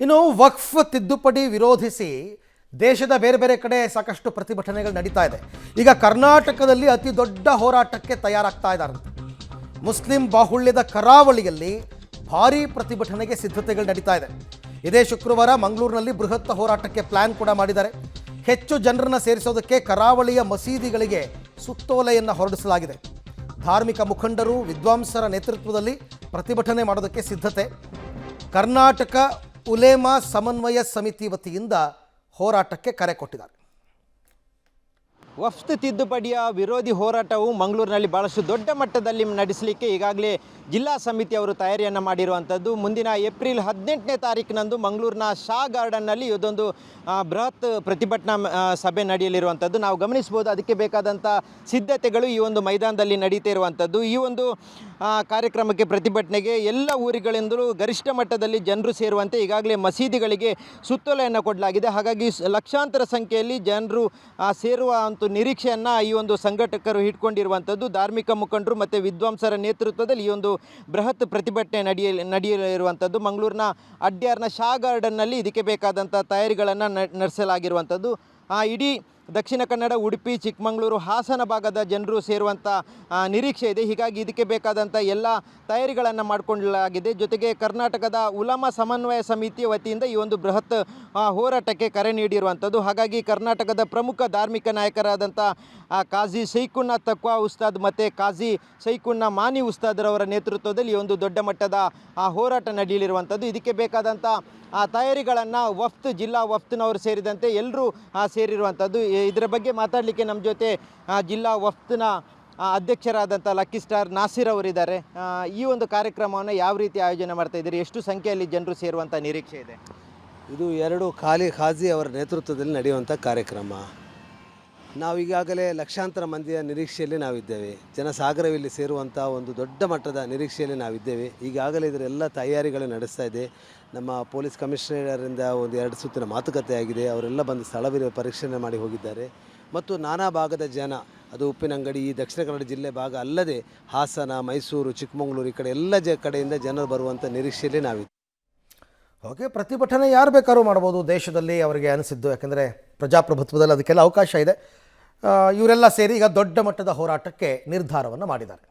ಇನ್ನು ವಕ್ಫ್ ತಿದ್ದುಪಡಿ ವಿರೋಧಿಸಿ ದೇಶದ ಬೇರೆ ಬೇರೆ ಕಡೆ ಸಾಕಷ್ಟು ಪ್ರತಿಭಟನೆಗಳು ನಡೀತಾ ಇದೆ. ಈಗ ಕರ್ನಾಟಕದಲ್ಲಿ ಅತಿ ದೊಡ್ಡ ಹೋರಾಟಕ್ಕೆ ತಯಾರಾಗ್ತಾ ಇದ್ದಾರಂತೆ. ಮುಸ್ಲಿಂ ಬಾಹುಳ್ಯದ ಕರಾವಳಿಯಲ್ಲಿ ಭಾರೀ ಪ್ರತಿಭಟನೆಗೆ ಸಿದ್ಧತೆಗಳು ನಡೀತಾ ಇದೆ. ಇದೇ ಶುಕ್ರವಾರ ಮಂಗಳೂರಿನಲ್ಲಿ ಬೃಹತ್ ಹೋರಾಟಕ್ಕೆ ಪ್ಲಾನ್ ಕೂಡ ಮಾಡಿದ್ದಾರೆ. ಹೆಚ್ಚು ಜನರನ್ನು ಸೇರಿಸೋದಕ್ಕೆ ಕರಾವಳಿಯ ಮಸೀದಿಗಳಿಗೆ ಸುತ್ತೋಲೆಯನ್ನು ಹೊರಡಿಸಲಾಗಿದೆ. ಧಾರ್ಮಿಕ ಮುಖಂಡರು ವಿದ್ವಾಂಸರ ನೇತೃತ್ವದಲ್ಲಿ ಪ್ರತಿಭಟನೆ ಮಾಡೋದಕ್ಕೆ ಸಿದ್ಧತೆ. ಕರ್ನಾಟಕ ಉಲೇಮಾ ಸಮನ್ವಯ ಸಮಿತಿ ವತಿಯಿಂದ ಹೋರಾಟಕ್ಕೆ ಕರೆ ಕೊಟ್ಟಿದ್ದಾರೆ. ವಕ್ಫ್ ತಿದ್ದುಪಡಿಯ ವಿರೋಧಿ ಹೋರಾಟವು ಮಂಗಳೂರಿನಲ್ಲಿ ಭಾಳಷ್ಟು ದೊಡ್ಡ ಮಟ್ಟದಲ್ಲಿ ನಡೆಸಲಿಕ್ಕೆ ಈಗಾಗಲೇ ಜಿಲ್ಲಾ ಸಮಿತಿಯವರು ತಯಾರಿಯನ್ನು ಮಾಡಿರುವಂಥದ್ದು. ಮುಂದಿನ ಏಪ್ರಿಲ್ 18ನೇ ತಾರೀಕಿನಂದು ಮಂಗಳೂರಿನ ಶಾ ಗಾರ್ಡನ್ನಲ್ಲಿ ಇದೊಂದು ಬೃಹತ್ ಪ್ರತಿಭಟನಾ ಸಭೆ ನಡೆಯಲಿರುವಂಥದ್ದು ನಾವು ಗಮನಿಸ್ಬೋದು. ಅದಕ್ಕೆ ಬೇಕಾದಂಥ ಸಿದ್ಧತೆಗಳು ಈ ಒಂದು ಮೈದಾನದಲ್ಲಿ ನಡೀತಾ ಇರುವಂಥದ್ದು. ಈ ಒಂದು ಕಾರ್ಯಕ್ರಮಕ್ಕೆ ಪ್ರತಿಭಟನೆಗೆ ಎಲ್ಲ ಊರುಗಳಿಂದಲೂ ಗರಿಷ್ಠ ಮಟ್ಟದಲ್ಲಿ ಜನರು ಸೇರುವಂತೆ ಈಗಾಗಲೇ ಮಸೀದಿಗಳಿಗೆ ಸುತ್ತೋಲೆಯನ್ನು ಕೊಡಲಾಗಿದೆ. ಹಾಗಾಗಿ ಲಕ್ಷಾಂತರ ಸಂಖ್ಯೆಯಲ್ಲಿ ಜನರು ಸೇರುವ ಒಂದು ನಿರೀಕ್ಷೆಯನ್ನು ಈ ಒಂದು ಸಂಘಟಕರು ಇಟ್ಕೊಂಡಿರುವಂಥದ್ದು. ಧಾರ್ಮಿಕ ಮುಖಂಡರು ಮತ್ತು ವಿದ್ವಾಂಸರ ನೇತೃತ್ವದಲ್ಲಿ ಈ ಒಂದು ಬೃಹತ್ ಪ್ರತಿಭಟನೆ ನಡೆಯಲಿರುವಂಥದ್ದು. ಮಂಗಳೂರಿನ ಅಡ್ಯಾರ್ನ ಶಾ ಗಾರ್ಡನ್ನಲ್ಲಿ ಇದಕ್ಕೆ ಬೇಕಾದಂಥ ತಯಾರಿಗಳನ್ನು ನಡೆಸಲಾಗಿರುವಂಥದ್ದು. ಇಡೀ ದಕ್ಷಿಣ ಕನ್ನಡ, ಉಡುಪಿ, ಚಿಕ್ಕಮಗಳೂರು, ಹಾಸನ ಭಾಗದ ಜನರು ಸೇರುವಂಥ ನಿರೀಕ್ಷೆ ಇದೆ. ಹೀಗಾಗಿ ಇದಕ್ಕೆ ಬೇಕಾದಂಥ ಎಲ್ಲ ತಯಾರಿಗಳನ್ನು ಮಾಡಿಕೊಳ್ಳಲಾಗಿದೆ. ಜೊತೆಗೆ ಕರ್ನಾಟಕದ ಉಲಮಾ ಸಮನ್ವಯ ಸಮಿತಿಯ ವತಿಯಿಂದ ಈ ಒಂದು ಬೃಹತ್ ಹೋರಾಟಕ್ಕೆ ಕರೆ ನೀಡಿರುವಂಥದ್ದು. ಹಾಗಾಗಿ ಕರ್ನಾಟಕದ ಪ್ರಮುಖ ಧಾರ್ಮಿಕ ನಾಯಕರಾದಂಥ ಕಾಜಿ ಶೈಖುನ್ನಾ ತಕ್ವಾ ಉಸ್ತಾದ್ ಮತ್ತು ಕಾಜಿ ಶೈಖುನ್ನಾ ಮಾನಿ ಉಸ್ತಾದ್ರವರ ನೇತೃತ್ವದಲ್ಲಿ ಈ ಒಂದು ದೊಡ್ಡ ಮಟ್ಟದ ಹೋರಾಟ ನಡೆಯಲಿರುವಂಥದ್ದು. ಇದಕ್ಕೆ ಬೇಕಾದಂಥ ತಯಾರಿಗಳನ್ನು ಜಿಲ್ಲಾ ವಫ್ತ್ನವರು ಸೇರಿದಂತೆ ಎಲ್ಲರೂ ಸೇರಿರುವಂಥದ್ದು. ಇದರ ಬಗ್ಗೆ ಮಾತಾಡಲಿಕ್ಕೆ ನಮ್ಮ ಜೊತೆ ಜಿಲ್ಲಾ ವಫ್ತ್ನ ಅಧ್ಯಕ್ಷರಾದಂಥ ಲಕ್ಕಿ ಸ್ಟಾರ್ ನಾಸಿರ್ ಅವರಿದ್ದಾರೆ. ಈ ಒಂದು ಕಾರ್ಯಕ್ರಮವನ್ನು ಯಾವ ರೀತಿ ಆಯೋಜನೆ ಮಾಡ್ತಾ ಇದ್ದೀರಿ? ಎಷ್ಟು ಸಂಖ್ಯೆಯಲ್ಲಿ ಜನರು ಸೇರುವಂಥ ನಿರೀಕ್ಷೆ ಇದೆ? ಇದು 2 ಖಾಜಿ ಅವರ ನೇತೃತ್ವದಲ್ಲಿ ನಡೆಯುವಂಥ ಕಾರ್ಯಕ್ರಮ. ನಾವು ಈಗಾಗಲೇ ಲಕ್ಷಾಂತರ ಮಂದಿಯ ನಿರೀಕ್ಷೆಯಲ್ಲಿ ನಾವಿದ್ದೇವೆ. ಜನಸಾಗರವಿಲ್ಲಿ ಸೇರುವಂಥ ಒಂದು ದೊಡ್ಡ ಮಟ್ಟದ ನಿರೀಕ್ಷೆಯಲ್ಲಿ ನಾವಿದ್ದೇವೆ. ಈಗಾಗಲೇ ಇದರೆಲ್ಲ ತಯಾರಿಗಳು ನಡೆಸ್ತಾ ಇದೆ. ನಮ್ಮ ಪೊಲೀಸ್ ಕಮಿಷನರಿಂದ ಒಂದು 2 ಸುತ್ತಿನ ಮಾತುಕತೆ ಆಗಿದೆ. ಅವರೆಲ್ಲ ಬಂದು ಸ್ಥಳವಿರುವ ಪರೀಕ್ಷಣೆ ಮಾಡಿ ಹೋಗಿದ್ದಾರೆ. ಮತ್ತು ನಾನಾ ಭಾಗದ ಜನ, ಅದು ಉಪ್ಪಿನಂಗಡಿ, ಈ ದಕ್ಷಿಣ ಕನ್ನಡ ಜಿಲ್ಲೆ ಭಾಗ ಅಲ್ಲದೆ ಹಾಸನ, ಮೈಸೂರು, ಚಿಕ್ಕಮಗಳೂರು, ಈ ಕಡೆ ಎಲ್ಲ ಕಡೆಯಿಂದ ಜನರು ಬರುವಂಥ ನಿರೀಕ್ಷೆಯಲ್ಲಿ ನಾವಿದ್ದೇವೆ. ಓಕೆ, ಪ್ರತಿಭಟನೆ ಯಾರು ಬೇಕಾದ್ರೂ ಮಾಡ್ಬೋದು ದೇಶದಲ್ಲಿ ಅವರಿಗೆ ಅನಿಸಿದ್ದು. ಯಾಕೆಂದರೆ ಪ್ರಜಾಪ್ರಭುತ್ವದಲ್ಲಿ ಅದಕ್ಕೆಲ್ಲ ಅವಕಾಶ ಇದೆ. ಇವರೆಲ್ಲ ಸೇರಿ ಈಗ ದೊಡ್ಡ ಮಟ್ಟದ ಹೋರಾಟಕ್ಕೆ ನಿರ್ಧಾರವನ್ನು ಮಾಡಿದ್ದಾರೆ.